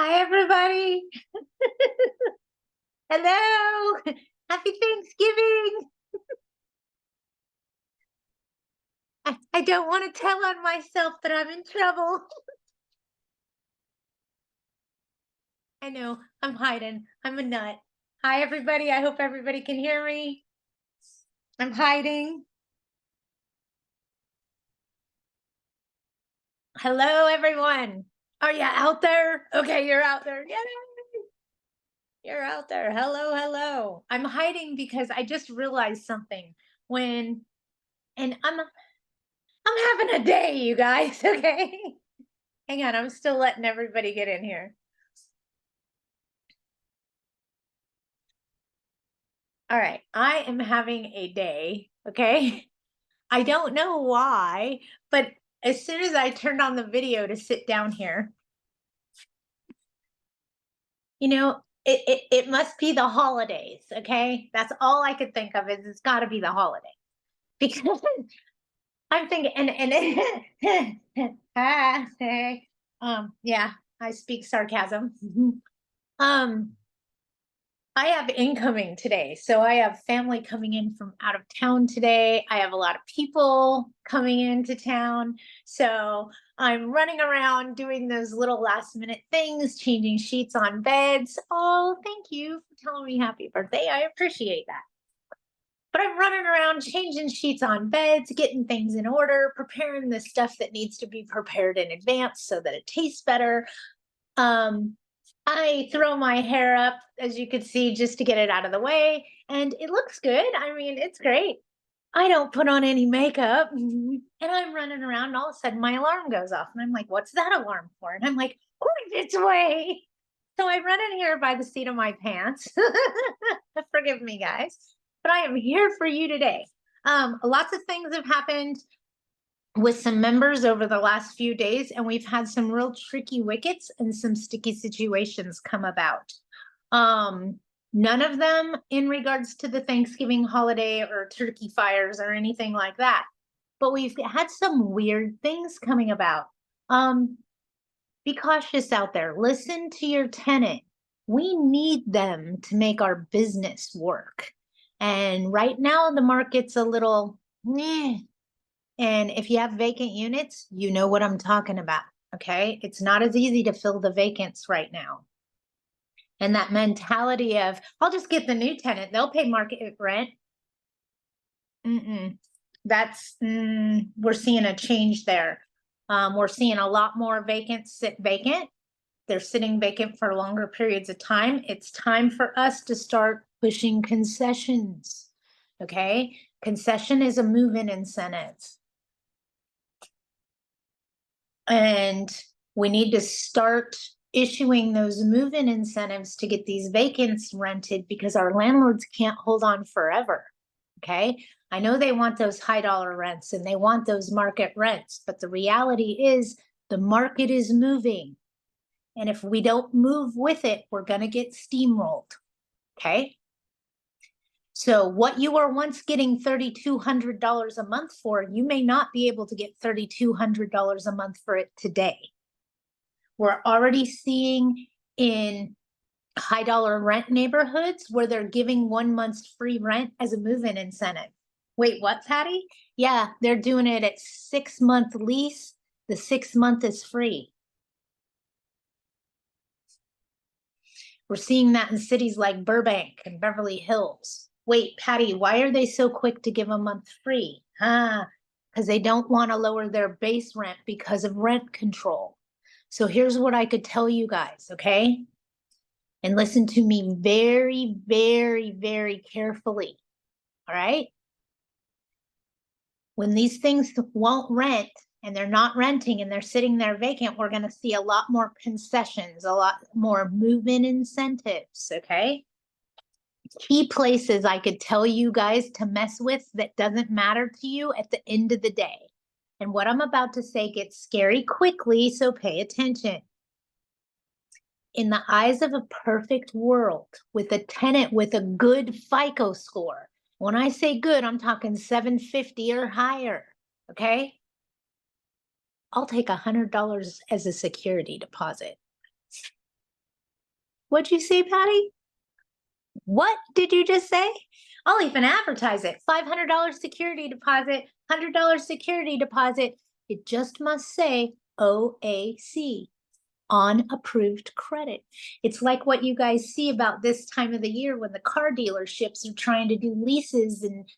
Hi, everybody. Hello. Happy Thanksgiving. I don't want to tell on myself that I'm in trouble. I know, I'm hiding. I'm a nut. Hi, everybody. I hope everybody can hear me. I'm hiding. Hello, everyone. Are you out there? Okay, you're out there. Yay! You're out there. Hello, hello. I'm hiding because I just realized something. When and I'm having a day, you guys, okay? Hang on, I'm still letting everybody get in here. All right, I am having a day, okay? I don't know why, but as soon as I turned on the video to sit down here, it must be the holidays, okay? That's all I could think of is it's got to be the holiday because I'm thinking and hey, yeah, I speak sarcasm. um I have incoming today. So I have family coming in from out of town today. I have a lot of people coming into town. So I'm running around doing those little last minute things, changing sheets on beds. Oh, thank you for telling me happy birthday. I appreciate that. But I'm running around changing sheets on beds, getting things in order, preparing the stuff that needs to be prepared in advance so that it tastes better. Um, I throw my hair up, as you could see, just to get it out of the way, and it looks good. I mean, it's great. I don't put on any makeup, and I'm running around, and all of a sudden my alarm goes off, and I'm like, "What's that alarm for?" And I'm like, "Its way!" So I run in here by the seat of my pants. Forgive me, guys, but I am here for you today. Lots of things have happened with some members over the last few days, and we've had some real tricky wickets and some sticky situations come about. Um, None of them in regards to the Thanksgiving holiday or turkey fires or anything like that. But we've had some weird things coming about. Um, be cautious out there. Listen to your tenant. We need them to make our business work. And right now, the market's a little, and if you have vacant units, you know what I'm talking about. Okay. It's not as easy to fill the vacants right now. And that mentality of, I'll just get the new tenant, they'll pay market rent. Mm-mm. We're seeing a change there. We're seeing a lot more vacants sit vacant. They're sitting vacant for longer periods of time. It's time for us to start pushing concessions. Okay. Concession is a move in incentive. And we need to start issuing those move-in incentives to get these vacants rented because our landlords can't hold on forever. Okay. I know they want those high dollar rents and they want those market rents, but the reality is the market is moving. And if we don't move with it, we're going to get steamrolled. Okay. So what you were once getting $3,200 a month for, you may not be able to get $3,200 a month for it today. We're already seeing in high dollar rent neighborhoods where they're giving 1 month's free rent as a move-in incentive. Wait, what, Patty? Yeah, they're doing it at 6-month lease. The 6 month is free. We're seeing that in cities like Burbank and Beverly Hills. Wait, Patty, why are they so quick to give a month free? Because they don't want to lower their base rent because of rent control. So here's what I could tell you guys, okay? And listen to me very, very, very carefully. All right. When these things won't rent and they're not renting and they're sitting there vacant, we're going to see a lot more concessions, a lot more move-in incentives. Okay. Key places I could tell you guys to mess with that doesn't matter to you at the end of the day. And what I'm about to say gets scary quickly, so pay attention. In the eyes of a perfect world with a tenant with a good FICO score. When I say good, I'm talking 750 or higher. Okay. I'll take $100 as a security deposit. What'd you say, Patty? What did you just say? I'll even advertise it. $500 security deposit, $100 security deposit. It just must say OAC, on approved credit. It's like what you guys see about this time of the year when the car dealerships are trying to do leases and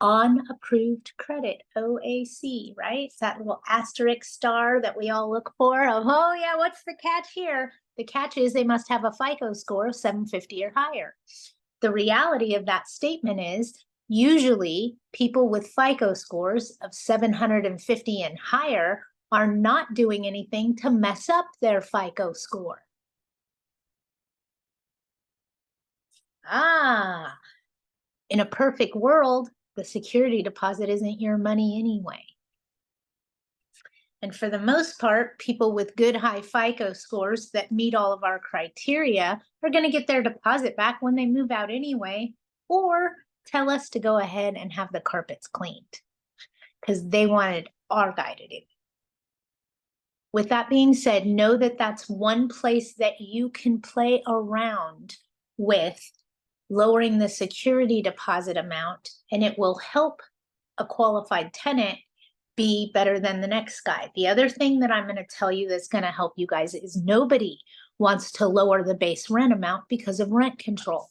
on approved credit, OAC, right? It's that little asterisk star that we all look for. Oh yeah, what's the catch here? The catch is they must have a FICO score of 750 or higher. The reality of that statement is usually people with FICO scores of 750 and higher are not doing anything to mess up their FICO score. In a perfect world, the security deposit isn't your money anyway. And for the most part, people with good high FICO scores that meet all of our criteria are going to get their deposit back when they move out anyway, or tell us to go ahead and have the carpets cleaned because they wanted our guy to do it. With that being said, know that that's one place that you can play around with lowering the security deposit amount, and it will help a qualified tenant be better than the next guy. The other thing that I'm going to tell you that's going to help you guys is nobody wants to lower the base rent amount because of rent control.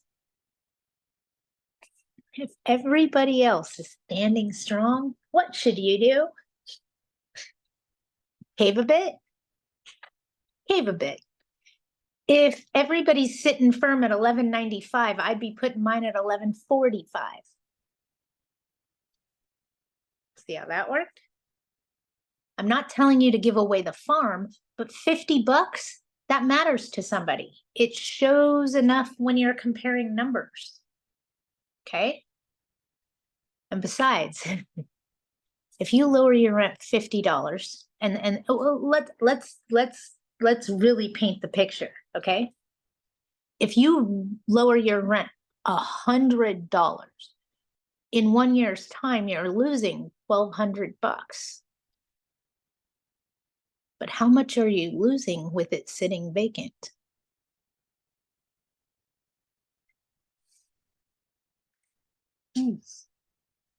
If everybody else is standing strong, what should you do? Cave a bit? Cave a bit. If everybody's sitting firm at 1195, I'd be putting mine at 1145. See how that worked? I'm not telling you to give away the farm, but 50 bucks, that matters to somebody. It shows enough when you're comparing numbers. Okay? And besides, if you lower your rent $50 and let's really paint the picture, okay? If you lower your rent $100, in 1 year's time, you're losing 1,200 bucks. But how much are you losing with it sitting vacant?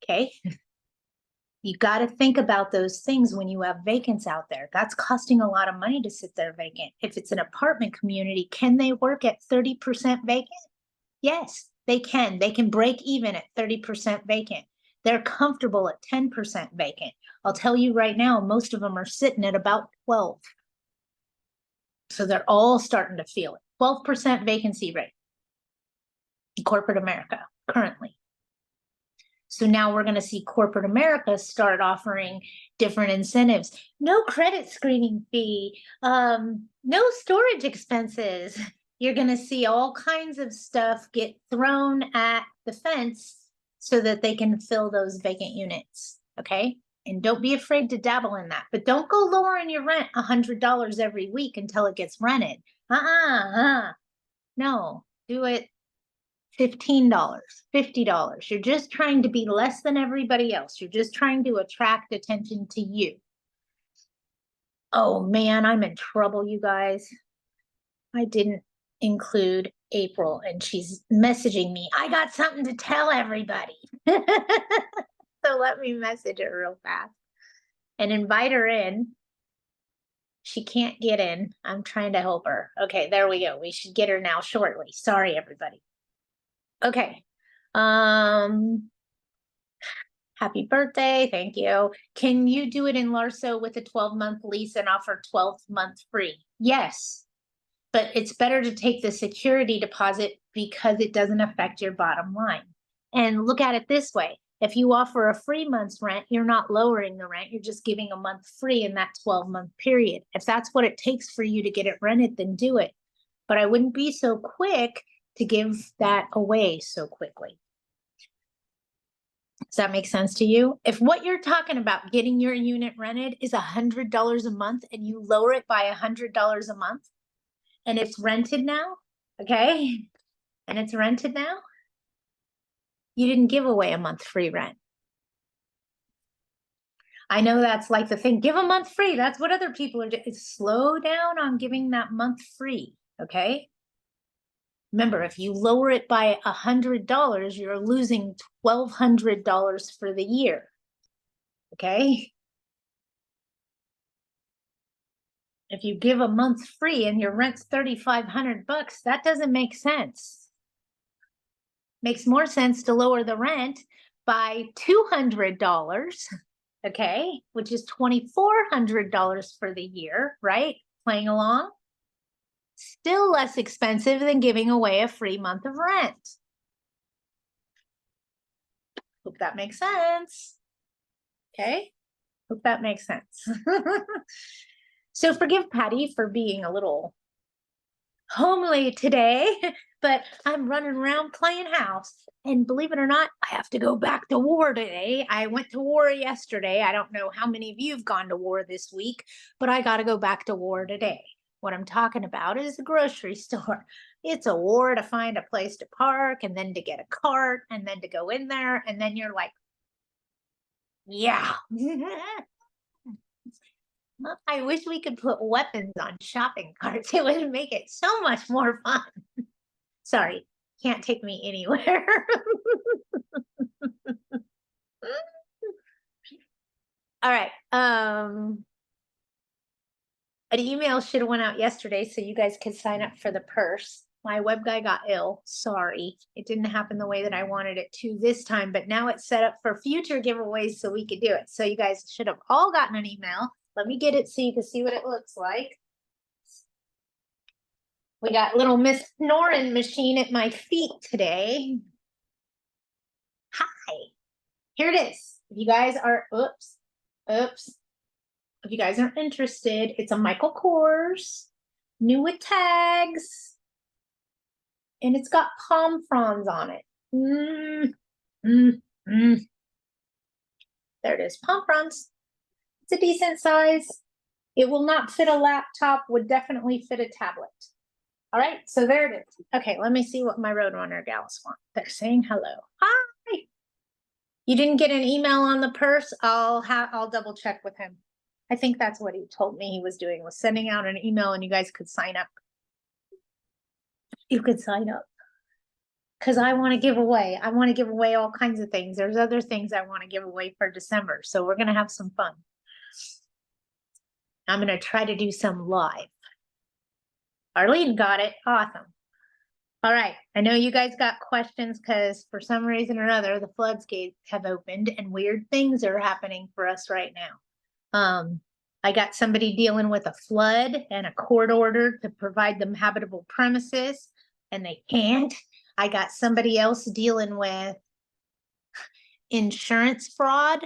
Okay. You got to think about those things when you have vacants out there. That's costing a lot of money to sit there vacant. If it's an apartment community, can they work at 30% vacant? Yes, they can. They can break even at 30% vacant. They're comfortable at 10% vacant. I'll tell you right now, most of them are sitting at about 12. So they're all starting to feel it. 12% vacancy rate in corporate America currently. So now we're going to see corporate America start offering different incentives. No credit screening fee, no storage expenses. You're going to see all kinds of stuff get thrown at the fence so that they can fill those vacant units, okay? And don't be afraid to dabble in that. But don't go lowering your rent $100 every week until it gets rented. No, do it $15, $50. You're just trying to be less than everybody else. You're just trying to attract attention to you. Oh man, I'm in trouble, you guys. I didn't include April and she's messaging me. I got something to tell everybody. So let me message her real fast and invite her in. She can't get in. I'm trying to help her. Okay, there we go. We should get her now shortly. Sorry, everybody. Okay. Happy birthday. Thank you. Can you do it in Larso with a 12-month lease and offer 12th month free? Yes, but it's better to take the security deposit because it doesn't affect your bottom line. And look at it this way. If you offer a free month's rent, you're not lowering the rent. You're just giving a month free in that 12-month period. If that's what it takes for you to get it rented, then do it. But I wouldn't be so quick to give that away so quickly. Does that make sense to you? If what you're talking about getting your unit rented is $100 a month and you lower it by $100 a month and it's rented now, okay? And it's rented now, you didn't give away a month free rent. I know that's like the thing, give a month free. That's what other people are doing. Slow down on giving that month free, okay? Remember, if you lower it by $100, you're losing $1,200 for the year. Okay. If you give a month free and your rent's $3,500, that doesn't make sense. Makes more sense to lower the rent by $200, okay, which is $2,400 for the year, right? Playing along. Still less expensive than giving away a free month of rent. Hope that makes sense. Okay, hope that makes sense. So forgive Patty for being a little homely today, but I'm running around playing house. And believe it or not, I have to go back to war today. I went to war yesterday. I don't know how many of you have gone to war this week, but I got to go back to war today. What I'm talking about is the grocery store. It's a war to find a place to park and then to get a cart and then to go in there. And then you're like, yeah. I wish we could put weapons on shopping carts. It would make it so much more fun. Sorry, can't take me anywhere. All right. An email should have went out yesterday so you guys could sign up for the purse. My web guy got ill. Sorry. It didn't happen the way that I wanted it to this time, but now it's set up for future giveaways so we could do it. So you guys should have all gotten an email. Let me get it so you can see what it looks like. We got little Miss Snoring Machine at my feet today. Hi. Here it is. If you guys are, oops. If you guys are interested, it's a Michael Kors, new with tags, and it's got palm fronds on it. There it is, palm fronds. It's a decent size. It will not fit a laptop, would definitely fit a tablet. All right, so there it is. Okay, let me see what my Roadrunner gals want. They're saying hello. Hi. You didn't get an email on the purse? I'll double check with him. I think that's what he told me he was doing, was sending out an email and you guys could sign up. You could sign up. Because I want to give away. I want to give away all kinds of things. There's other things I want to give away for December. So we're going to have some fun. I'm going to try to do some live. Arlene got it. Awesome. All right. I know you guys got questions because for some reason or another, the floodgates have opened and weird things are happening for us right now. I got somebody dealing with a flood and a court order to provide them habitable premises, and they can't. I got somebody else dealing with insurance fraud.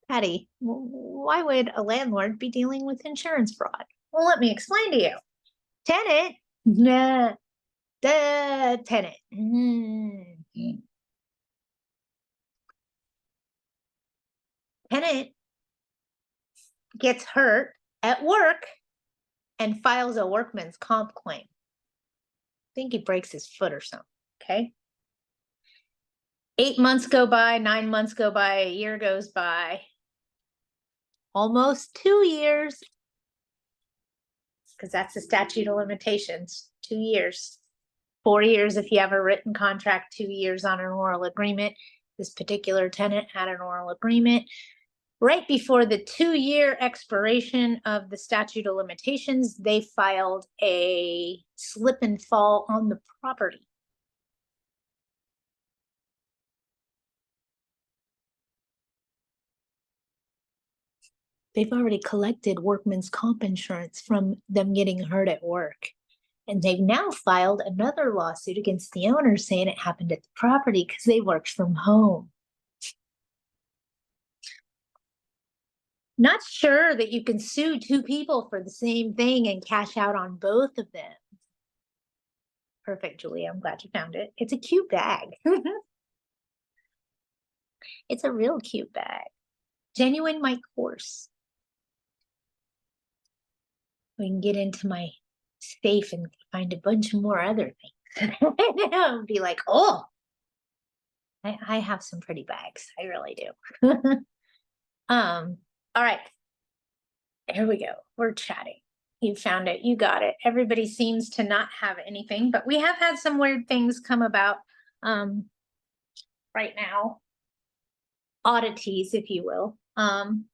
Patty, why would a landlord be dealing with insurance fraud? Well, let me explain to you. Tenant, the tenant. Tenant gets hurt at work and files a workman's comp claim. I think he breaks his foot or something, okay? 8 months go by, 9 months go by, a year goes by. Almost 2 years, because that's the statute of limitations, 2 years. 4 years if you have a written contract, 2 years on an oral agreement. This particular tenant had an oral agreement. Right before the 2-year expiration of the statute of limitations, they filed a slip and fall on the property. They've already collected workman's comp insurance from them getting hurt at work. And they've now filed another lawsuit against the owner saying it happened at the property because they worked from home. Not sure that you can sue 2 people for the same thing and cash out on both of them. Perfect, Julie. I'm glad you found it. It's a cute bag. It's a real cute bag. Genuine Mike Kors. We can get into my safe and find a bunch more other things. And be like, oh, I have some pretty bags. I really do. All right. Here we go. We're chatting. You found it. You got it. Everybody seems to not have anything, but we have had some weird things come about right now. Oddities, if you will. And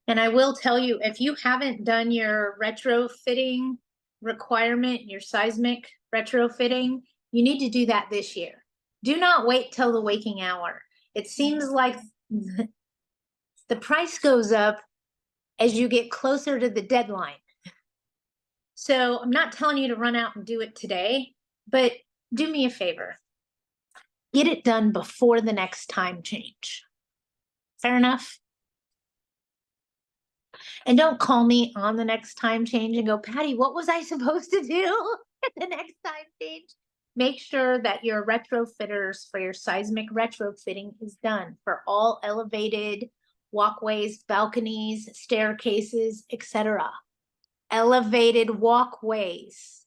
I will tell you, if you haven't done your retrofitting requirement, your seismic retrofitting, you need to do that this year. Do not wait till the waking hour. It seems like the price goes up as you get closer to the deadline. So I'm not telling you to run out and do it today, but do me a favor. Get it done before the next time change. Fair enough? And don't call me on the next time change and go, Patty, what was I supposed to do at the next time change? Make sure that your retrofitters for your seismic retrofitting is done for all elevated walkways, balconies, staircases, etc. Elevated walkways.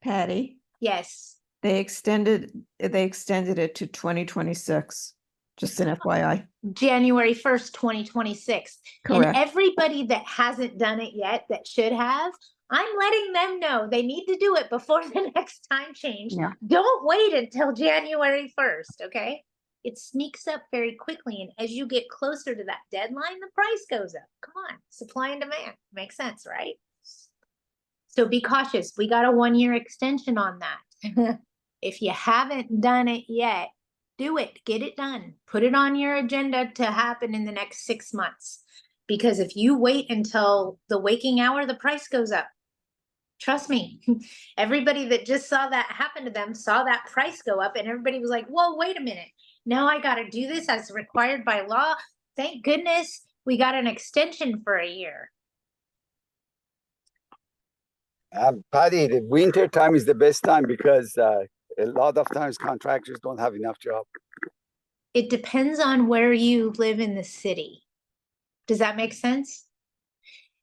Patty, Yes. they extended it to 2026. Just an FYI. January 1st, 2026. Correct. And everybody that hasn't done it yet that should have, I'm letting them know they need to do it before the next time change. Yeah. Don't wait until January 1st, okay? It sneaks up very quickly. And as you get closer to that deadline, the price goes up. Come on, supply and demand. Makes sense, right? So be cautious. We got a 1-year extension on that. If you haven't done it yet, do it. Get it done. Put it on your agenda to happen in the next 6 months. Because if you wait until the waking hour, the price goes up. Trust me. Everybody that just saw that happen to them saw that price go up, and everybody was like, whoa, wait a minute. Now I got to do this as required by law. Thank goodness we got an extension for a year. Patty, the winter time is the best time because a lot of times contractors don't have enough job. It depends on where you live in the city. Does that make sense?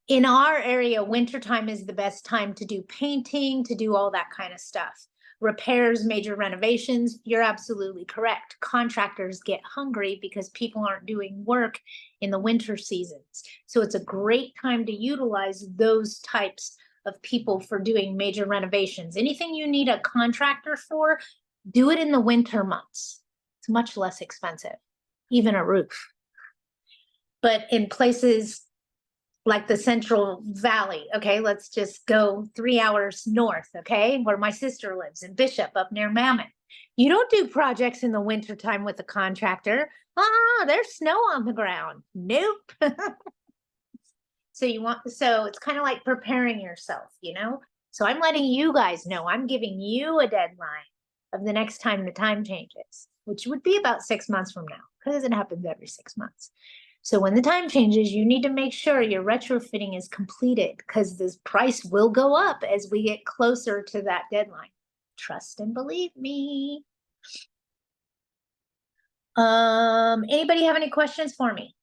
In our area, wintertime is the best time to do painting, to do all that kind of stuff. Repairs, major renovations, you're absolutely correct. Contractors get hungry because people aren't doing work in the winter seasons. So it's a great time to utilize those types of people for doing major renovations. Anything you need a contractor for, do it in the winter months. It's much less expensive, even a roof. But in places like the Central Valley, okay, let's just go 3 hours north, okay, where my sister lives in Bishop up near Mammoth. You don't do projects in the wintertime with a contractor. There's snow on the ground. Nope. So it's kind of like preparing yourself, you know? So I'm letting you guys know, I'm giving you a deadline of the next time the time changes, which would be about 6 months from now, because it happens every 6 months. So when the time changes, you need to make sure your retrofitting is completed, because this price will go up as we get closer to that deadline. Trust and believe me. Anybody have any questions for me?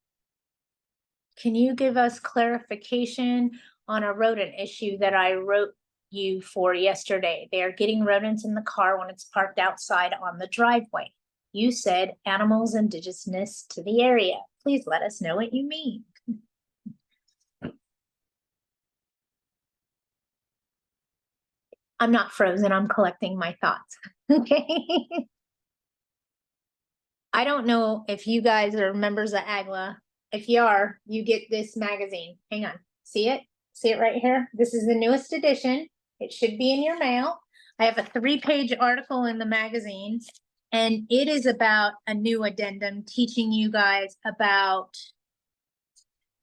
Can you give us clarification on a rodent issue that I wrote you for yesterday? They are getting rodents in the car when it's parked outside on the driveway. You said animals indigenous to the area. Please let us know what you mean. I'm not frozen. I'm collecting my thoughts. Okay. I don't know if you guys are members of AGLA. If you are, you get this magazine. Hang on. See it? See it right here? This is the newest edition. It should be in your mail. I have a 3-page article in the magazine, and it is about a new addendum teaching you guys about,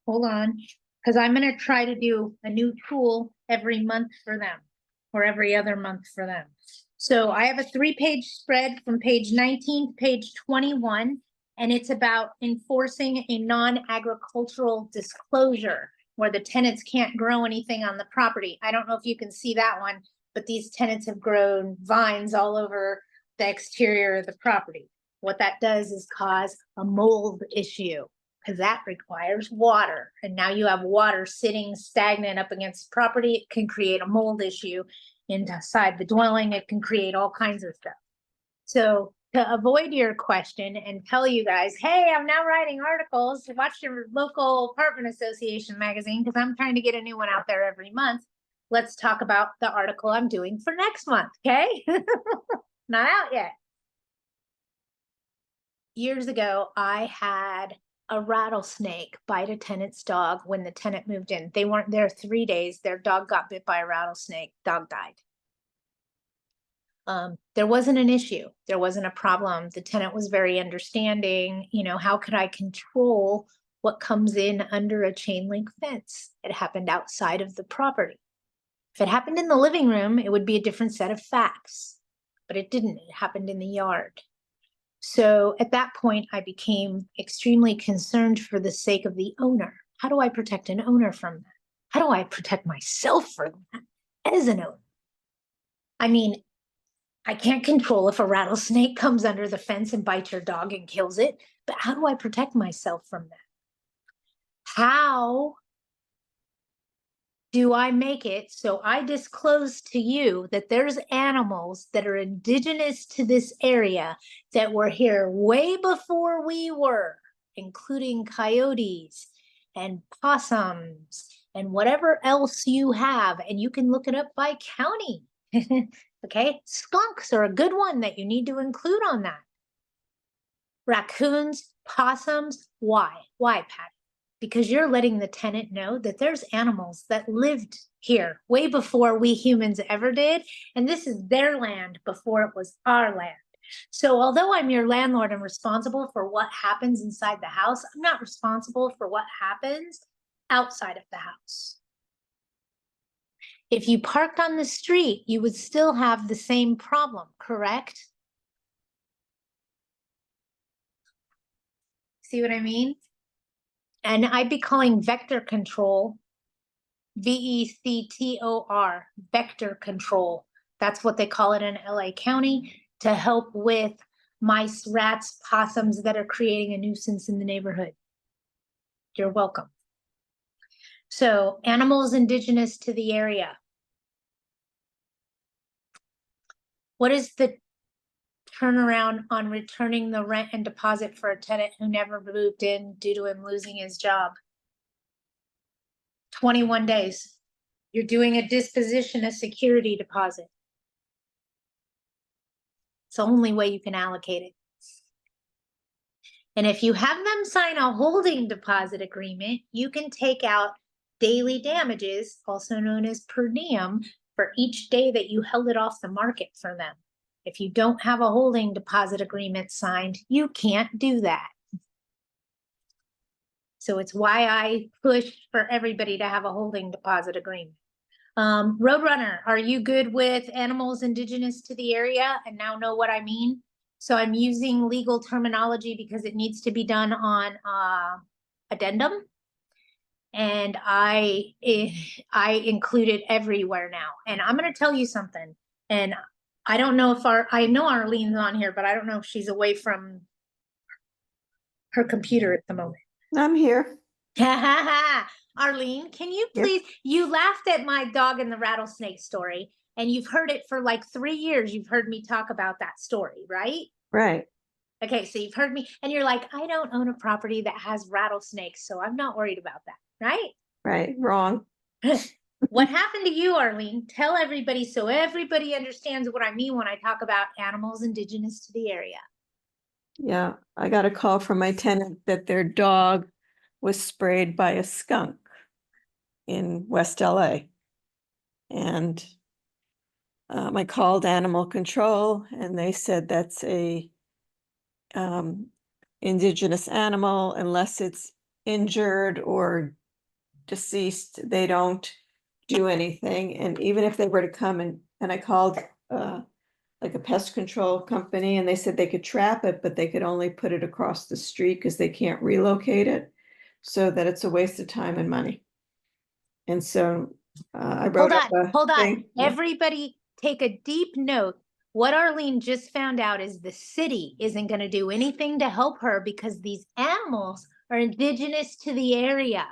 hold on, because I'm going to try to do a new tool every month for them, or every other month for them. So I have a 3-page spread from page 19 to page 21, and it's about enforcing a non-agricultural disclosure where the tenants can't grow anything on the property. I don't know if you can see that one, but these tenants have grown vines all over the exterior of the property. What that does is cause a mold issue, because that requires water. And now you have water sitting stagnant up against the property. It can create a mold issue inside the dwelling. It can create all kinds of stuff. So to avoid your question and tell you guys, hey, I'm now writing articles. Watch your local apartment association magazine because I'm trying to get a new one out there every month. Let's talk about the article I'm doing for next month, okay? Not out yet. Years ago, I had a rattlesnake bite a tenant's dog when the tenant moved in. They weren't there 3 days. Their dog got bit by a rattlesnake. Dog died. There wasn't an issue. There wasn't a problem. The tenant was very understanding. You know, how could I control what comes in under a chain link fence? It happened outside of the property. If it happened in the living room, it would be a different set of facts, but it didn't. It happened in the yard. So at that point, I became extremely concerned for the sake of the owner. How do I protect an owner from that? How do I protect myself from that as an owner? I mean, I can't control if a rattlesnake comes under the fence and bites your dog and kills it, but how do I protect myself from that? How do I make it so I disclose to you that there's animals that are indigenous to this area that were here way before we were, including coyotes and possums and whatever else you have, and you can look it up by county. Okay, skunks are a good one that you need to include on that. Raccoons, possums, why? Why, Patty? Because you're letting the tenant know that there's animals that lived here way before we humans ever did, and this is their land before it was our land. So although I'm your landlord and responsible for what happens inside the house, I'm not responsible for what happens outside of the house. If you parked on the street, you would still have the same problem, correct? See what I mean? And I'd be calling vector control, VECTOR, vector control. That's what they call it in LA County to help with mice, rats, possums that are creating a nuisance in the neighborhood. You're welcome. So animals indigenous to the area. What is the turnaround on returning the rent and deposit for a tenant who never moved in due to him losing his job? 21 days. You're doing a disposition, a security deposit. It's the only way you can allocate it. And if you have them sign a holding deposit agreement, you can take out daily damages, also known as per diem, for each day that you held it off the market for them. If you don't have a holding deposit agreement signed, you can't do that. So it's why I push for everybody to have a holding deposit agreement. Roadrunner, are you good with animals indigenous to the area and now know what I mean? So I'm using legal terminology because it needs to be done on addendum. And I include it everywhere now. And I'm going to tell you something. And I don't know if I know Arlene's on here, but I don't know if she's away from her computer at the moment. I'm here. Arlene, can you Yep. please, you laughed at my dog and the rattlesnake story, and you've heard it for like 3 years. You've heard me talk about that story, right? Right. Okay, so you've heard me, and you're like, I don't own a property that has rattlesnakes, so I'm not worried about that, right? Right. Wrong. What happened to you, Arlene? Tell everybody so everybody understands what I mean when I talk about animals indigenous to the area. Yeah. I got a call from my tenant that their dog was sprayed by a skunk in West LA. And I called animal control and they said that's a indigenous animal unless it's injured or deceased, they don't do anything. And even if they were to come and I called like a pest control company and they said they could trap it, but they could only put it across the street because they can't relocate it. So that it's a waste of time and money. And so I wrote Hold on. thing. Yeah. Everybody take a deep note. What Arlene just found out is the city isn't going to do anything to help her because these animals are indigenous to the area.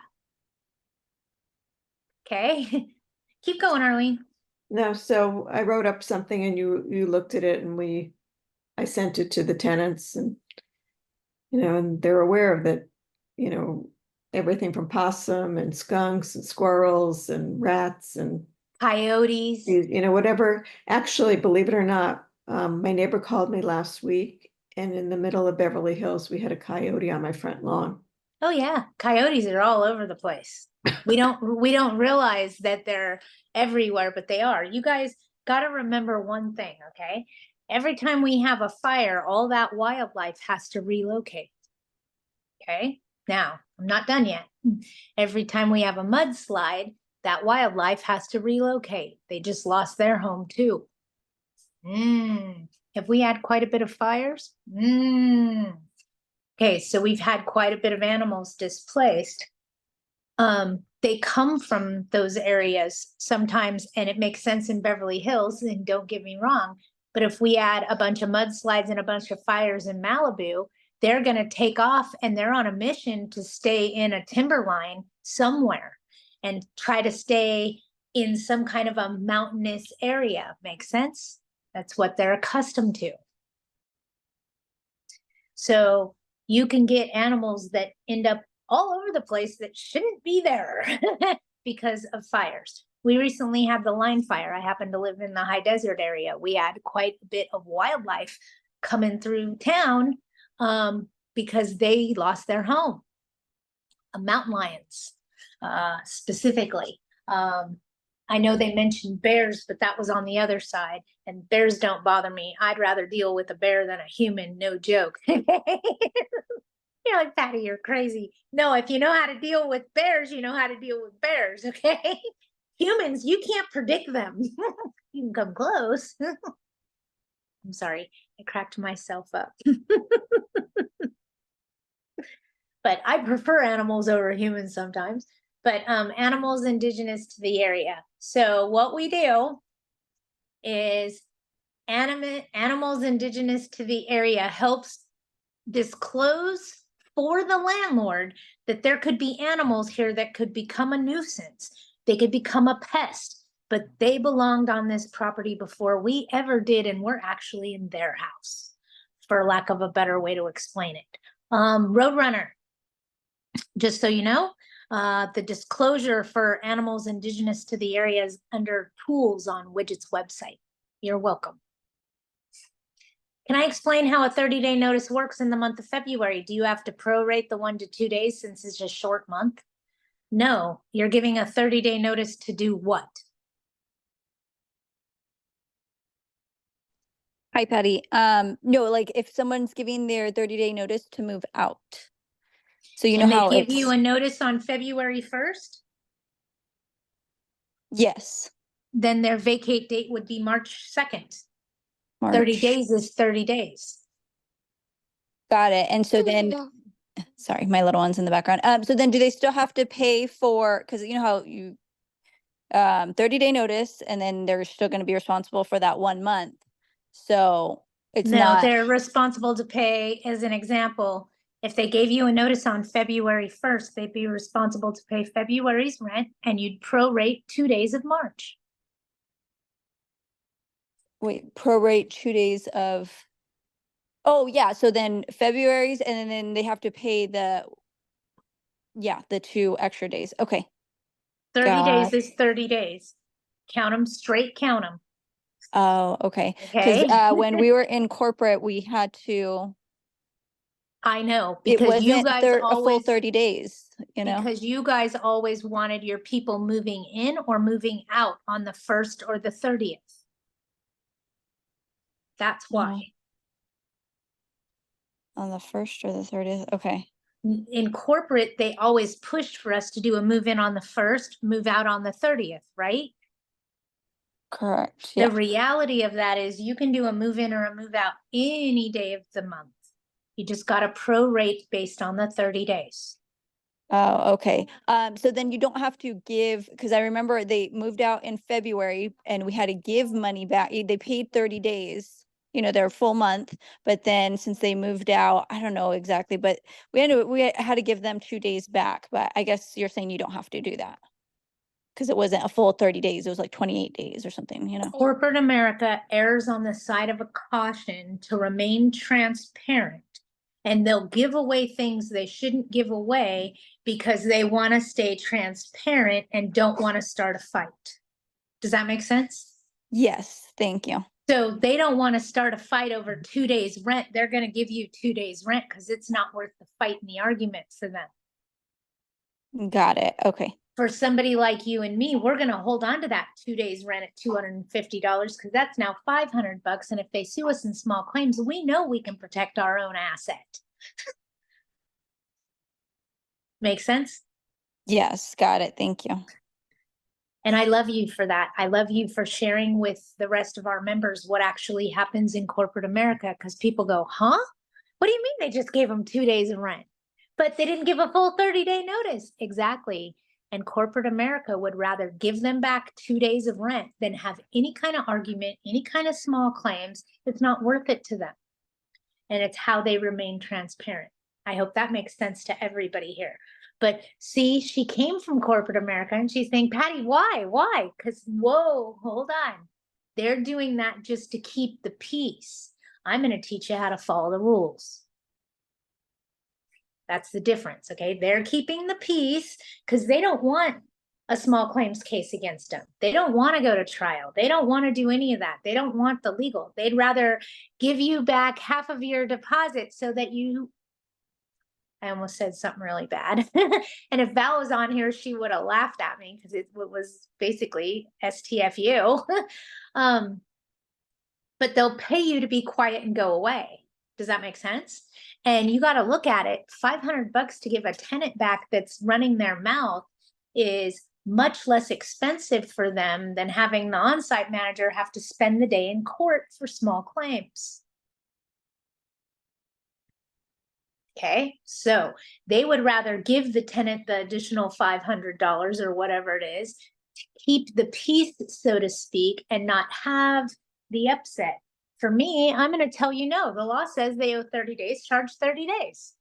Okay, keep going, Arlene. No, so I wrote up something and you looked at it and we I sent it to the tenants and, and they're aware of that, everything from possum and skunks and squirrels and rats and, Coyotes. whatever. Actually, believe it or not, my neighbor called me last week and in the middle of Beverly Hills, we had a coyote on my front lawn. Oh yeah, coyotes are all over the place. We don't realize that they're everywhere, but they are. You guys got to remember one thing, okay? Every time we have a fire, all that wildlife has to relocate. Okay? Now, I'm not done yet. Every time we have a mudslide, that wildlife has to relocate. They just lost their home too. Have we had quite a bit of fires? Okay, so we've had quite a bit of animals displaced. They come from those areas sometimes, and it makes sense in Beverly Hills, and don't get me wrong, but if we add a bunch of mudslides and a bunch of fires in Malibu, they're going to take off and they're on a mission to stay in a timberline somewhere and try to stay in some kind of a mountainous area. Makes sense? That's what they're accustomed to. So you can get animals that end up all over the place that shouldn't be there because of fires. We recently had the line fire. I happen to live in the high desert area. We had quite a bit of wildlife coming through town because they lost their home. Mountain lions, specifically. I know they mentioned bears, but that was on the other side, and bears don't bother me. I'd rather deal with a bear than a human, no joke. You're like, Patty, you're crazy. No, if you know how to deal with bears, you know how to deal with bears, okay? Humans, you can't predict them. You can come close. I'm sorry, I cracked myself up. But I prefer animals over humans sometimes. But animals indigenous to the area. So what we do is animals indigenous to the area helps disclose for the landlord that there could be animals here that could become a nuisance. They could become a pest, but they belonged on this property before we ever did, and we're actually in their house, for lack of a better way to explain it. Roadrunner, just so you know, the disclosure for animals indigenous to the area is under tools on Widget's website. You're welcome. Can I explain how a 30-day notice works in the month of February? Do you have to prorate the 1 to 2 days since it's a short month? No, you're giving a 30-day notice to do what? Hi, Patty. No, like if someone's giving their 30-day notice to move out. So you know And how they give it's, you a notice on February 1st? yes, Then their vacate date would be March 2nd. March. 30 days is 30 days. Got it. And so then, sorry, my little one's in the background. So then do they still have to pay for, because you know how you 30-day notice and then they're still going to be responsible for that 1 month. So it's No, not, they're responsible to pay, as an example, if they gave you a notice on February 1st, they'd be responsible to pay February's rent and you'd prorate 2 days of March. wait, prorate 2 days of, oh yeah, so then February's and then they have to pay the 2 extra days. Okay. 30 days is 30 days. Count them straight, count them. Oh, okay. Okay. Because when we were in corporate, we had to, I know, it because you wasn't guys a full always, 30 days, you know? because you guys always wanted your people moving in or moving out on the 1st or the 30th. That's why. On the 1st or the 30th, okay. In corporate, they always pushed for us to do a move in on the 1st, move out on the 30th, right? Correct, The yeah. reality of that is you can do a move in or a move out any day of the month. You just got to prorate based on the 30 days. Oh, okay. So then you don't have to give, because I remember they moved out in February and we had to give money back. They paid 30 days, their full month, but then since they moved out, I don't know exactly, but we had to give them 2 days back, but I guess you're saying you don't have to do that. because it wasn't a full 30 days. It was like 28 days or something, you know? Corporate America errs on the side of a caution to remain transparent. And they'll give away things they shouldn't give away because they want to stay transparent and don't want to start a fight. Does that make sense? Yes, thank you. So they don't want to start a fight over 2 days rent. They're going to give you 2 days rent because it's not worth the fight and the argument for them. Got it. Okay. For somebody like you and me, we're going to hold on to that 2 days rent at $250 because that's now $500. And if they sue us in small claims, we know we can protect our own asset. Make sense? Yes, got it. Thank you. And I love you for that. I love you for sharing with the rest of our members what actually happens in corporate America, because people go, huh? What do you mean they just gave them 2 days of rent? But they didn't give a full 30-day notice. Exactly. And corporate America would rather give them back 2 days of rent than have any kind of argument, any kind of small claims. It's not worth it to them. And it's how they remain transparent. I hope that makes sense to everybody here. But see, she came from corporate America and she's saying, Patty, why? Why? Because, whoa, hold on. They're doing that just to keep the peace. I'm going to teach you how to follow the rules. That's the difference, okay? They're keeping the peace because they don't want a small claims case against them. They don't want to go to trial. They don't want to do any of that. They don't want the legal. They'd rather give you back half of your deposit so that you, I almost said something really bad. And if Val was on here, she would have laughed at me because it was basically STFU. But they'll pay you to be quiet and go away. Does that make sense? And you got to look at it. $500 to give a tenant back that's running their mouth is much less expensive for them than having the on-site manager have to spend the day in court for small claims. Okay, so they would rather give the tenant the additional $500 or whatever it is to keep the peace, so to speak, and not have the upset. For me, I'm going to tell you no. The law says they owe 30 days, charge 30 days.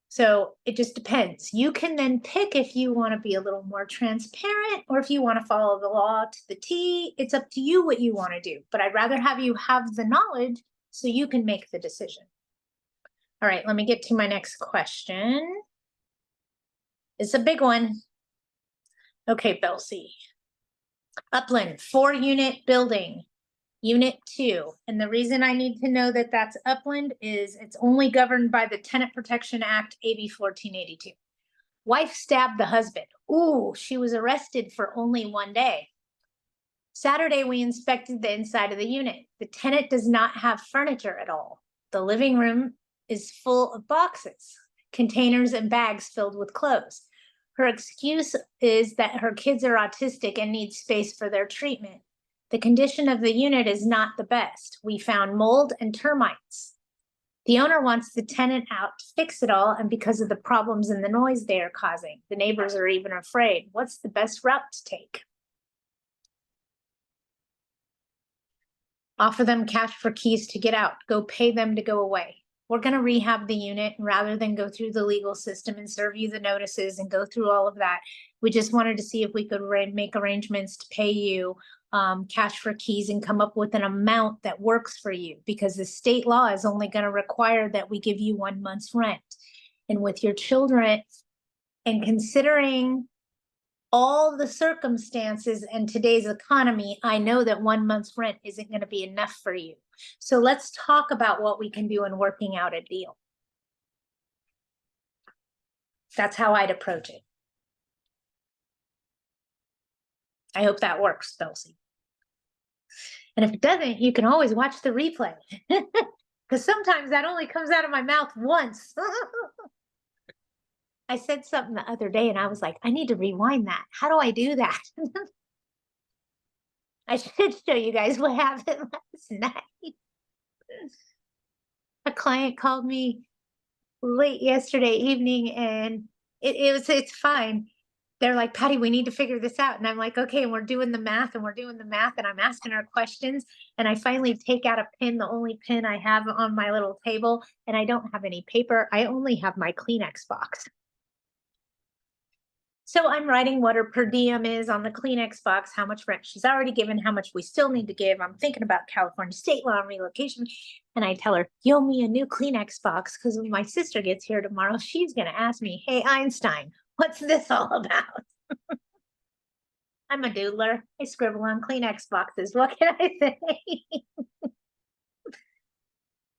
So it just depends. You can then pick if you want to be a little more transparent or if you want to follow the law to the T. It's up to you what you want to do. But I'd rather have you have the knowledge so you can make the decision. All right, let me get to my next question. It's a big one. Okay, Belsey. Upland, 4-unit building, unit 2. And the reason I need to know that that's Upland is it's only governed by the Tenant Protection Act, AB 1482. Wife stabbed the husband. Ooh, she was arrested for only 1 day. Saturday, we inspected the inside of the unit. The tenant does not have furniture at all. The living room is full of boxes, containers, and bags filled with clothes. Her excuse is that her kids are autistic and need space for their treatment. The condition of the unit is not the best. We found mold and termites. The owner wants the tenant out to fix it all, and because of the problems and the noise they are causing, the neighbors are even afraid. What's the best route to take? Offer them cash for keys to get out. Go pay them to go away. We're going to rehab the unit rather than go through the legal system and serve you the notices and go through all of that. We just wanted to see if we could make arrangements to pay you cash for keys and come up with an amount that works for you, because the state law is only going to require that we give you 1 month's rent. And with your children and considering all the circumstances and today's economy, I know that 1 month's rent isn't going to be enough for you. So let's talk about what we can do in working out a deal. That's how I'd approach it. I hope that works, Belsey. And if it doesn't, you can always watch the replay. Because sometimes that only comes out of my mouth once. I said something the other day and I was like, I need to rewind that. How do I do that? I should show you guys what happened last night. A client called me late yesterday evening and it's fine. They're like, Patty, we need to figure this out. And I'm like, okay, and we're doing the math and I'm asking her questions. And I finally take out a pen, the only pen I have on my little table, and I don't have any paper. I only have my Kleenex box. So I'm writing what her per diem is on the Kleenex box, how much rent she's already given, how much we still need to give. I'm thinking about California state law and relocation. And I tell her, you owe me a new Kleenex box because when my sister gets here tomorrow, she's going to ask me, hey, Einstein, what's this all about? I'm a doodler. I scribble on Kleenex boxes. What can I say?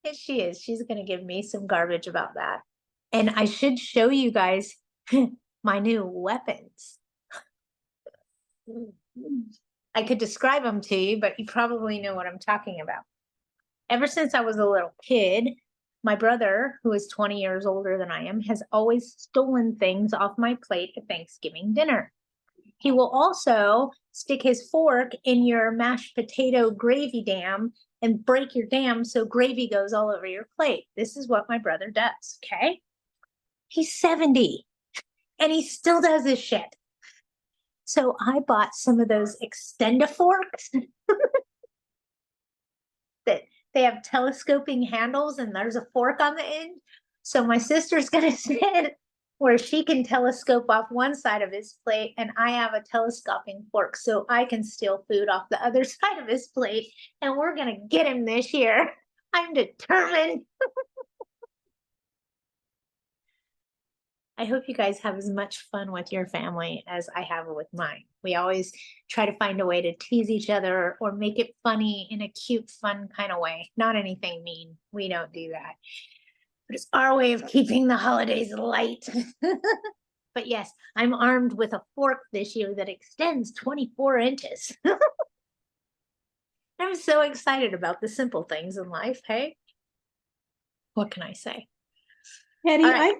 Yes, she is. She's going to give me some garbage about that. And I should show you guys my new weapons. I could describe them to you, but you probably know what I'm talking about. Ever since I was a little kid, my brother, who is 20 years older than I am, has always stolen things off my plate at Thanksgiving dinner. He will also stick his fork in your mashed potato gravy dam and break your dam so gravy goes all over your plate. This is what my brother does, okay? He's 70 and he still does this shit. So I bought some of those Extend-A-Forks that they have telescoping handles and there's a fork on the end. So my sister's gonna sit where she can telescope off one side of his plate and I have a telescoping fork so I can steal food off the other side of his plate. And we're gonna get him this year. I'm determined. I hope you guys have as much fun with your family as I have with mine. We always try to find a way to tease each other or make it funny in a cute, fun kind of way. Not anything mean. We don't do that. But it's our way of keeping the holidays light. But yes, I'm armed with a fork this year that extends 24 inches. I'm so excited about the simple things in life. Hey, what can I say? Patty, All right.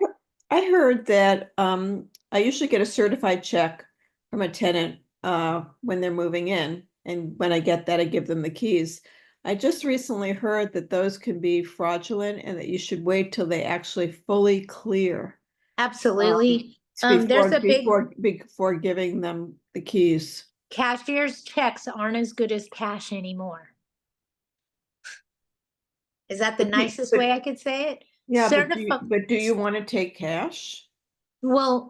I heard that I usually get a certified check from a tenant when they're moving in, and when I get that, I give them the keys. I just recently heard that those can be fraudulent and that you should wait till they actually fully clear Absolutely. There's a big before giving them the keys. cashier's checks aren't as good as cash anymore. Is that the nicest way I could say it? Yeah, but do you want to take cash? Well,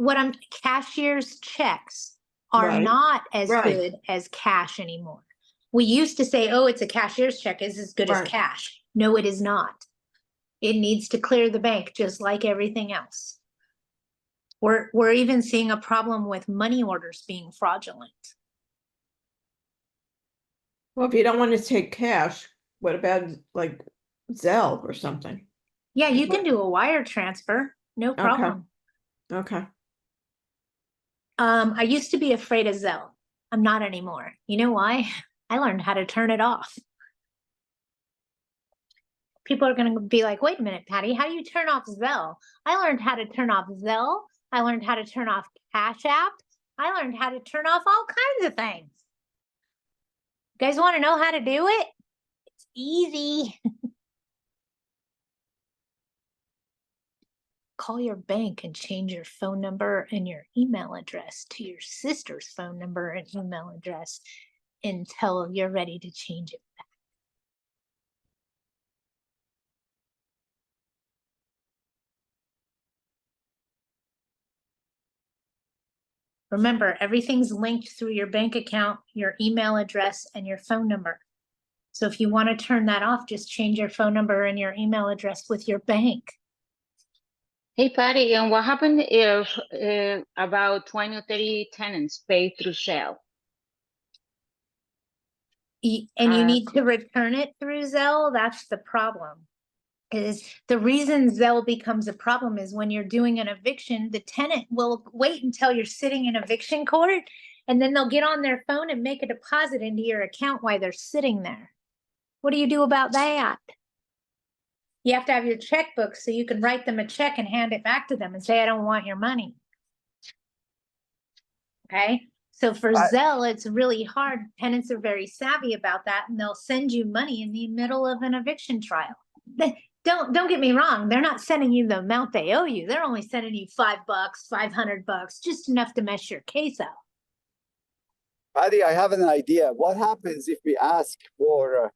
cashier's checks are Right. not as Right. good as cash anymore. We used to say, oh, it's a cashier's check is as good as Right. cash. No, it is not. It needs to clear the bank just like everything else. We're even seeing a problem with money orders being fraudulent. Well, if you don't want to take cash, what about like Zelle or something? Yeah, you can do a wire transfer, no problem. Okay. I used to be afraid of Zelle. I'm not anymore. You know why? I learned how to turn it off. People are going to be like, wait a minute, Patty, how do you turn off Zelle? I learned how to turn off Zelle. I learned how to turn off Cash App. I learned how to turn off all kinds of things. You guys want to know how to do it? It's easy. Call your bank and change your phone number and your email address to your sister's phone number and email address until you're ready to change it back. Remember, everything's linked through your bank account, your email address, and your phone number. So if you want to turn that off, just change your phone number and your email address with your bank. Hey, Patty, and what happened if about 20 or 30 tenants pay through Zelle? And you need to return it through Zelle. That's the problem. Is the reason Zelle becomes a problem is when you're doing an eviction, the tenant will wait until you're sitting in eviction court, and then they'll get on their phone and make a deposit into your account while they're sitting there. What do you do about that? You have to have your checkbook so you can write them a check and hand it back to them and say, I don't want your money. Okay. So for Zelle, it's really hard. Tenants are very savvy about that, and they'll send you money in the middle of an eviction trial. Don't get me wrong. They're not sending you the amount they owe you. They're only sending you $5, $500, just enough to mess your case out. Patty, I have an idea. What happens if we ask for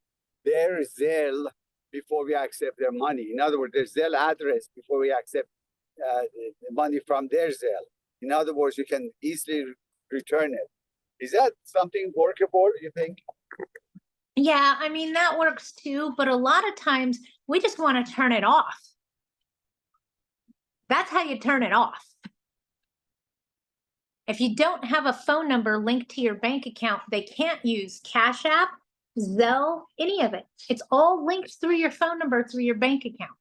their Zelle before we accept their money? In other words, their Zelle address before we accept the money from their Zelle. In other words, you can easily return it. Is that something workable, you think? Yeah, I mean, that works too, but a lot of times we just want to turn it off. That's how you turn it off. If you don't have a phone number linked to your bank account, they can't use Cash App, Zelle, any of it. It's all linked through your phone number through your bank account.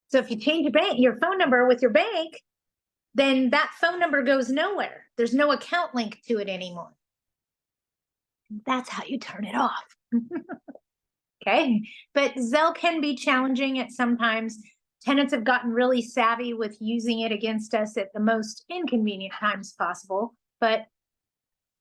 So if you change your phone number with your bank, then that phone number goes nowhere. There's no account linked to it anymore. That's how you turn it off. Okay, but Zelle can be challenging at sometimes. Tenants have gotten really savvy with using it against us at the most inconvenient times possible, but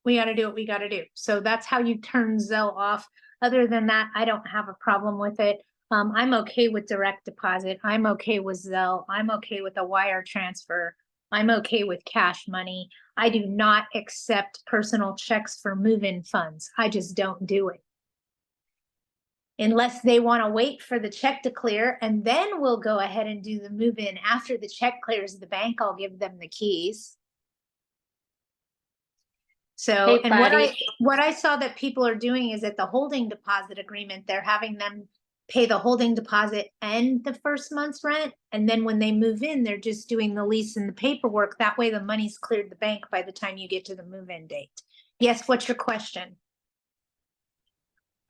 we got to do what we got to do. So that's how you turn Zelle off. Other than that, I don't have a problem with it. I'm okay with direct deposit. I'm okay with Zelle. I'm okay with a wire transfer. I'm okay with cash money. I do not accept personal checks for move-in funds. I just don't do it. Unless they want to wait for the check to clear, and then we'll go ahead and do the move-in. After the check clears the bank, I'll give them the keys. So, Hey, and Patty. what I saw that people are doing is at the holding deposit agreement, they're having them pay the holding deposit and the first month's rent. And then when they move in, they're just doing the lease and the paperwork. That way the money's cleared the bank by the time you get to the move-in date. Yes, what's your question?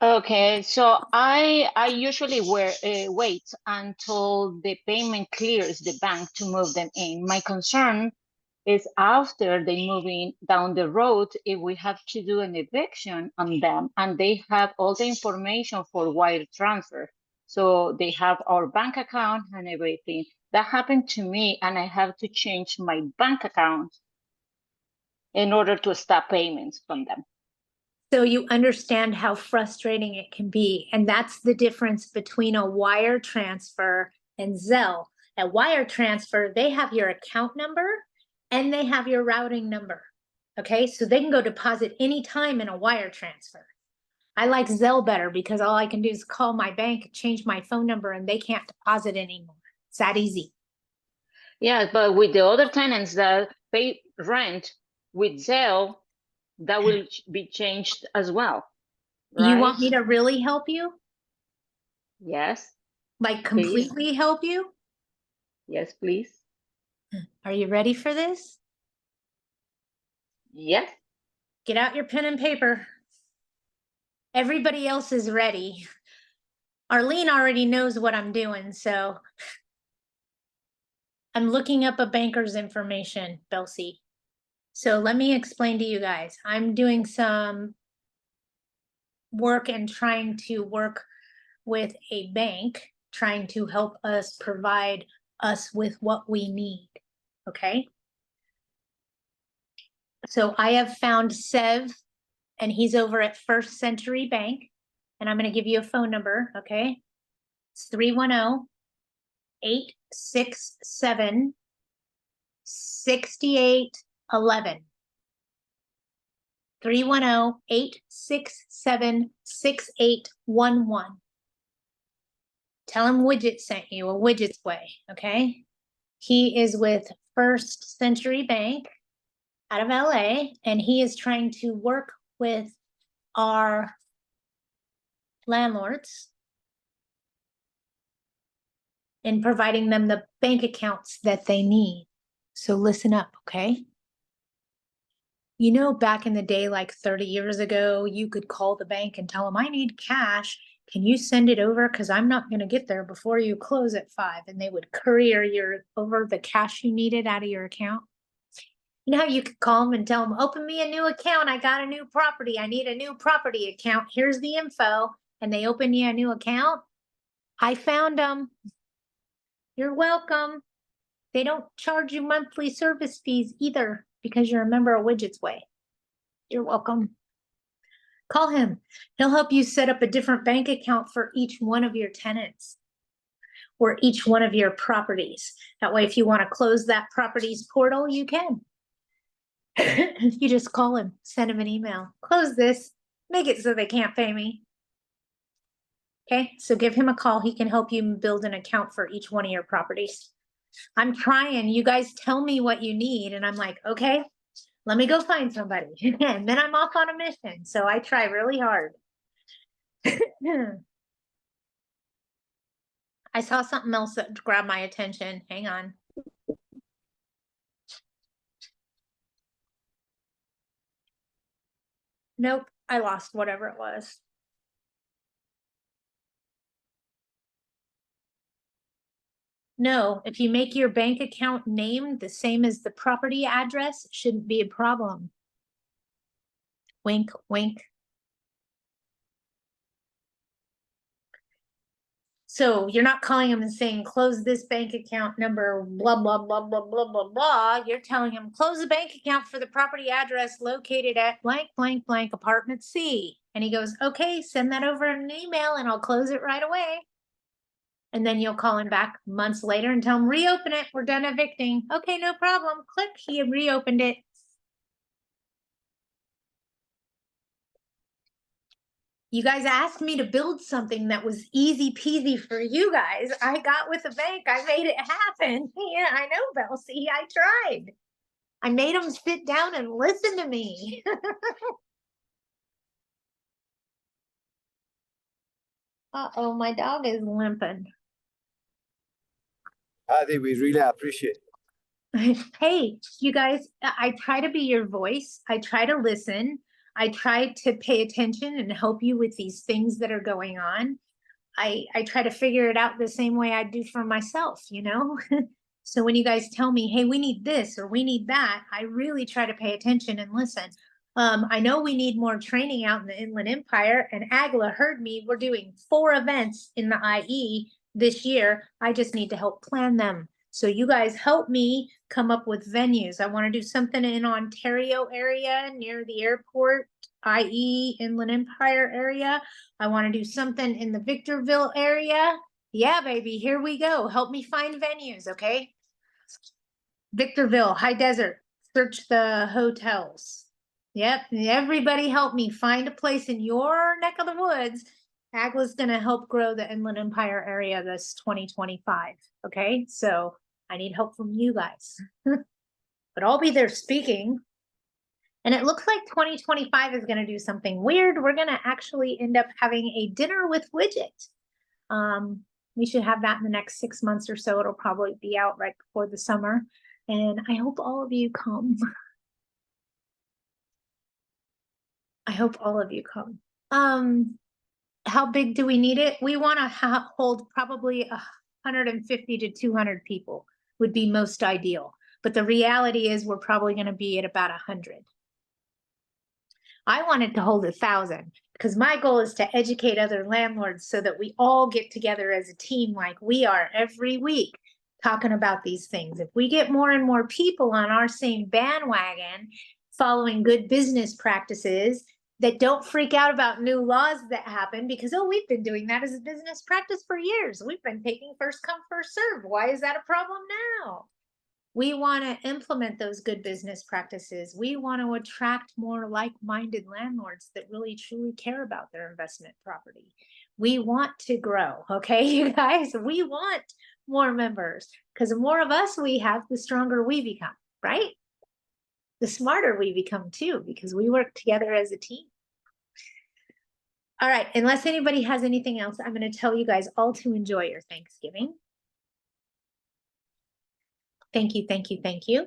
Okay, so I usually wait until the payment clears the bank to move them in. My concern is after they move in down the road, if we have to do an eviction on them and they have all the information for wire transfer. So they have our bank account and everything. That happened to me and I have to change my bank account in order to stop payments from them. So you understand how frustrating it can be. And that's the difference between a wire transfer and Zelle. A wire transfer, they have your account number and they have your routing number. Okay, so they can go deposit anytime in a wire transfer. I like Zelle better because all I can do is call my bank, change my phone number, and they can't deposit anymore. It's that easy. Yeah, but with the other tenants that pay rent with Zelle, that will be changed as well. You want right? me to really help you? Yes, Like please. completely help you? Yes, please. Are you ready for this? Yes. Get out your pen and paper. Everybody else is ready. Arlene already knows what I'm doing, so I'm looking up a banker's information, Belsie. So let me explain to you guys. I'm doing some work and trying to work with a bank, trying to help us provide us with what we need, okay? So I have found Sev, and he's over at First Century Bank, and I'm gonna give you a phone number, okay? It's 310-867-6811. 310-867-6811. Tell him Widget sent you, a Widget's way, okay? He is with First Century Bank out of LA, and he is trying to work with our landlords in providing them the bank accounts that they need. So listen up, okay? You know, back in the day, like 30 years ago, you could call the bank and tell them, I need cash. Can you send it over? Because I'm not going to get there before you close at 5. And they would courier over the cash you needed out of your account. You know how you could call them and tell them, open me a new account. I got a new property. I need a new property account. Here's the info. And they open you a new account. I found them. You're welcome. They don't charge you monthly service fees either because you're a member of Widget's Way. You're welcome. Call him. He'll help you set up a different bank account for each one of your tenants or each one of your properties. That way, if you want to close that property's portal, you can. You just call him, send him an email. Close this, make it so they can't pay me. Okay, so give him a call. He can help you build an account for each one of your properties. I'm trying. You guys tell me what you need. And I'm like, okay, let me go find somebody. And then I'm off on a mission. So I try really hard. I saw something else that grabbed my attention. Hang on. Nope, I lost whatever it was. No, if you make your bank account name the same as the property address, it shouldn't be a problem. Wink, wink. So you're not calling them and saying, close this bank account number, blah, blah, blah, blah, blah, blah, blah. You're telling them, close the bank account for the property address located at blank, blank, blank apartment C. And he goes, okay, send that over in an email and I'll close it right away. And then you'll call him back months later and tell him, reopen it. We're done evicting. Okay, no problem. Click, he reopened it. You guys asked me to build something that was easy peasy for you guys. I got with the bank. I made it happen. Yeah, I know, Belsie. I tried. I made them sit down and listen to me. Uh-oh, my dog is limping. Patty, we really appreciate it. Hey, you guys, I try to be your voice. I try to listen. I try to pay attention and help you with these things that are going on. I try to figure it out the same way I do for myself, you know? So when you guys tell me, hey, we need this or we need that, I really try to pay attention and listen. I know we need more training out in the Inland Empire, and Agla heard me. We're doing 4 events in the IE this year. I just need to help plan them. So you guys help me come up with venues. I want to do something in Ontario area near the airport, IE Inland Empire area. I want to do something in the Victorville area. Yeah, baby, here we go. Help me find venues, okay? Victorville, High Desert, search the hotels. Yep, everybody help me find a place in your neck of the woods. Agla's gonna help grow the Inland Empire area this 2025, okay? So I need help from you guys. But I'll be there speaking. And it looks like 2025 is gonna do something weird. We're gonna actually end up having a dinner with Widget. We should have that in the next 6 months or so. It'll probably be out right before the summer. And I hope all of you come. I hope all of you come. How big do we need it? We want to hold probably 150 to 200 people would be most ideal. But the reality is we're probably going to be at about 100. I wanted to hold 1,000 because my goal is to educate other landlords so that we all get together as a team like we are every week talking about these things. If we get more and more people on our same bandwagon, following good business practices that don't freak out about new laws that happen because, oh, we've been doing that as a business practice for years. We've been taking first come, first serve. Why is that a problem now? We want to implement those good business practices. We want to attract more like-minded landlords that really truly care about their investment property. We want to grow, okay, you guys? We want more members because the more of us we have, the stronger we become, right? The smarter we become too, because we work together as a team. All right, unless anybody has anything else, I'm going to tell you guys all to enjoy your Thanksgiving. Thank you, thank you, thank you.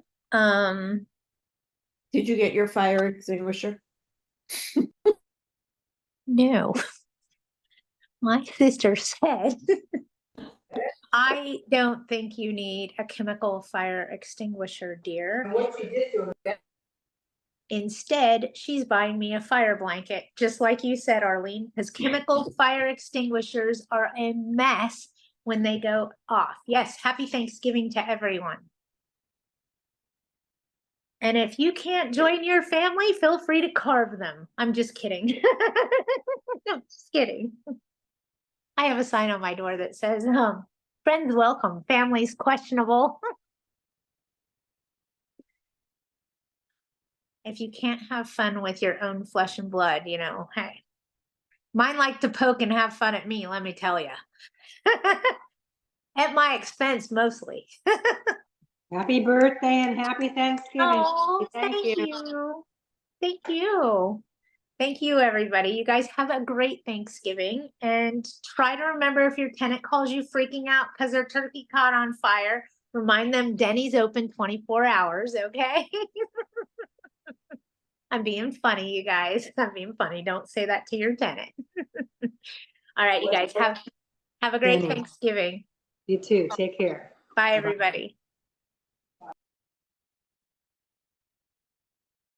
Did you get your fire extinguisher? No. My sister said, I don't think you need a chemical fire extinguisher, dear. Instead, she's buying me a fire blanket, just like you said, Arlene, because chemical fire extinguishers are a mess when they go off. Yes, happy Thanksgiving to everyone. And if you can't join your family, feel free to carve them. I'm just kidding. I'm just kidding. I have a sign on my door that says, friends welcome, families questionable. If you can't have fun with your own flesh and blood, you know, hey, mine like to poke and have fun at me, let me tell you. At my expense mostly. Happy birthday and happy Thanksgiving. Oh, Thank you. Thank you. Thank you, everybody. You guys have a great Thanksgiving, and try to remember, if your tenant calls you freaking out because their turkey caught on fire, remind them Denny's open 24 hours, okay? I'm being funny, you guys. I'm being funny. Don't say that to your tenant. All right, you guys have a great Denny. Thanksgiving. You too. Take care. Bye, Bye-bye. everybody.